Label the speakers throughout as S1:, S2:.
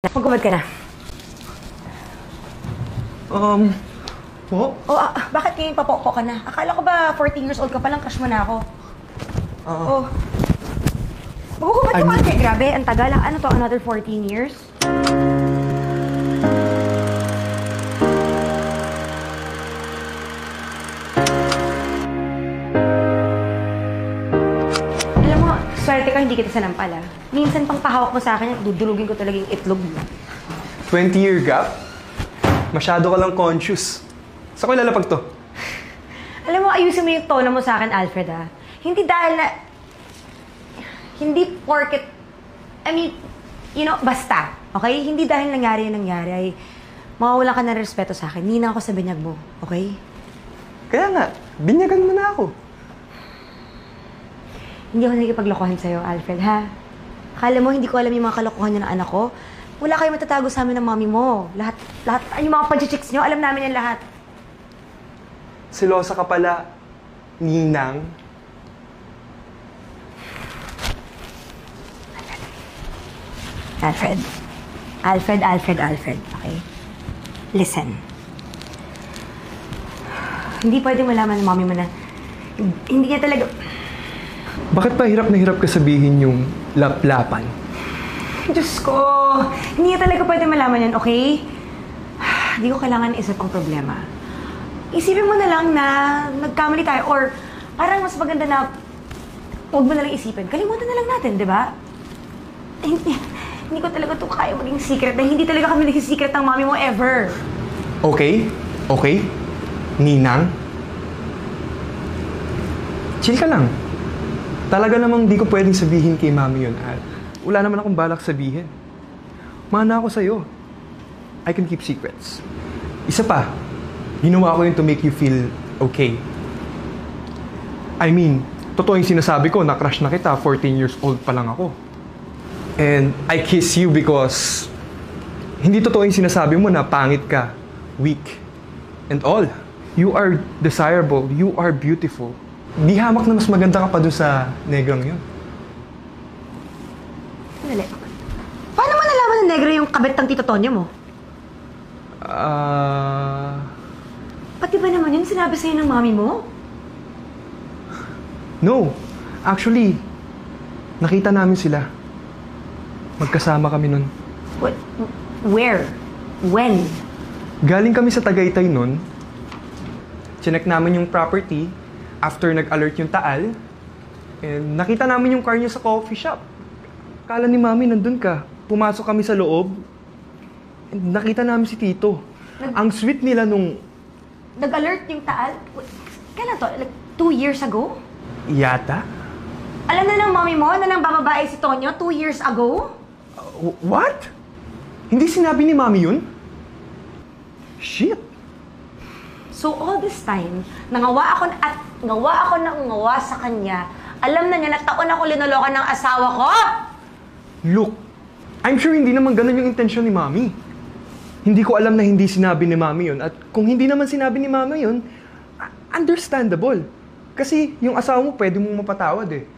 S1: Magubad ka na.
S2: Po?
S1: Bakit ngayon papoko ka na? Akala ko ba 14 years old ka palang crush mo na ako? Magugubad ka ba? Grabe, ang tagal. Ano to, another 14 years? Alam mo, swerte ka hindi kita sanampal, ah. Minsan pang pahawak mo sa akin, dudulugin ko talaga yung itlog mo.
S2: 20-year gap? Masyado ka lang conscious. Saan ko ilalapag to?
S1: Alam mo, ayusin mo yung tono mo sa akin, Alfred, ah. Hindi dahil na... Hindi porket... I mean, basta. Okay? Hindi dahil nangyari yung nangyari ay mawawalan ka ng respeto sa akin. Ninang ako sa binyag mo. Okay?
S2: Kaya nga, binyagan mo na ako.
S1: Hindi ako nagkipaglokohan sa'yo, Alfred, ha? Akala mo, hindi ko alam yung mga kalokohan niyo ng anak ko? Wala kayo matatago sa amin ng mami mo. Lahat, yung mga panchichicks niyo, alam namin yan lahat.
S2: Selosa ka pala, Ninang.
S1: Alfred, okay? Listen. Hindi pwede malaman ng mami mo na hindi niya talaga...
S2: Bakit pa hirap na hirap ka sabihin yung laplapan?
S1: Diyos ko! Hindi niya talaga pwede malaman yan, okay? Hindi ko kailangan isip ang problema. Isipin mo na lang na nagkamali tayo or parang mas maganda na huwag mo na lang isipin. Kalimutan na lang natin, di ba? Hindi ko talaga ito kaya maging secret dahil hindi talaga kami naging secret ng mami mo ever.
S2: Okay? Okay? Ninang? Chill ka lang. Talaga namang di ko pwedeng sabihin kay mami yun at wala naman akong balak sabihin. Mana ako sa'yo. I can keep secrets. Isa pa, ginawa ko yun to make you feel okay. I mean, totoo yung sinasabi ko na crush na kita, 14 years old pa lang ako. And I kiss you because hindi totoo yung sinasabi mo na pangit ka, weak, and all. You are desirable, you are beautiful. Di hamak na mas maganda ka pa dun sa negrang yun.
S1: Dali. Paano mo nalaman na negro yung kabit ng Tito Tonyo mo? Pati ba naman yun sinabi sa'yo ng mami mo?
S2: No. Actually, nakita namin sila. Magkasama kami nun.
S1: What? Where? When?
S2: Galing kami sa Tagaytay nun. Chinek namin yung property after nag-alert yung taal. And nakita namin yung car niya sa coffee shop. Kala ni Mami nandun ka. Pumasok kami sa loob. And nakita namin si Tito. Ang sweet nila nung...
S1: Nag-alert yung taal? Kailan to? Like 2 years ago?
S2: Yata?
S1: Alam na ng mami mo na nang bababae si Tonyo 2 years ago?
S2: What? Hindi sinabi ni Mami yun? Shit!
S1: So all this time, ngawa ako sa kanya, alam na niya na taon ako linolokan ng asawa ko!
S2: Look, I'm sure hindi naman ganun yung intensyon ni Mami. Hindi ko alam na hindi sinabi ni Mami yun. At kung hindi naman sinabi ni Mami yun, understandable. Kasi yung asawa mo pwede mong mapatawad eh.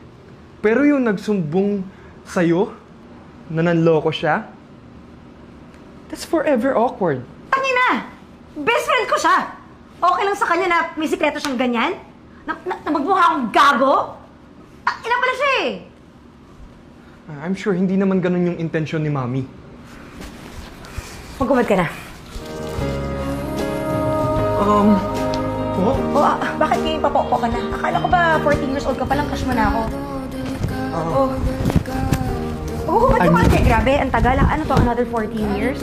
S2: Pero yung nagsumbong sa'yo, na nanloko siya, that's forever awkward.
S1: Kanya na! Best friend ko siya! Okay lang sa kanya na may sikreto siyang ganyan? Na magmukha akong gago? Ina pala siya eh!
S2: I'm sure hindi naman ganun yung intensyon ni Mami.
S1: Magubad ka na.
S2: Po?
S1: Bakit ngayon papoko ka na? Akala ko ba 14 years old ka palang crush mo na ako? Magugubad ka ba? Grabe, ang tagal. Ano to, another 14 years?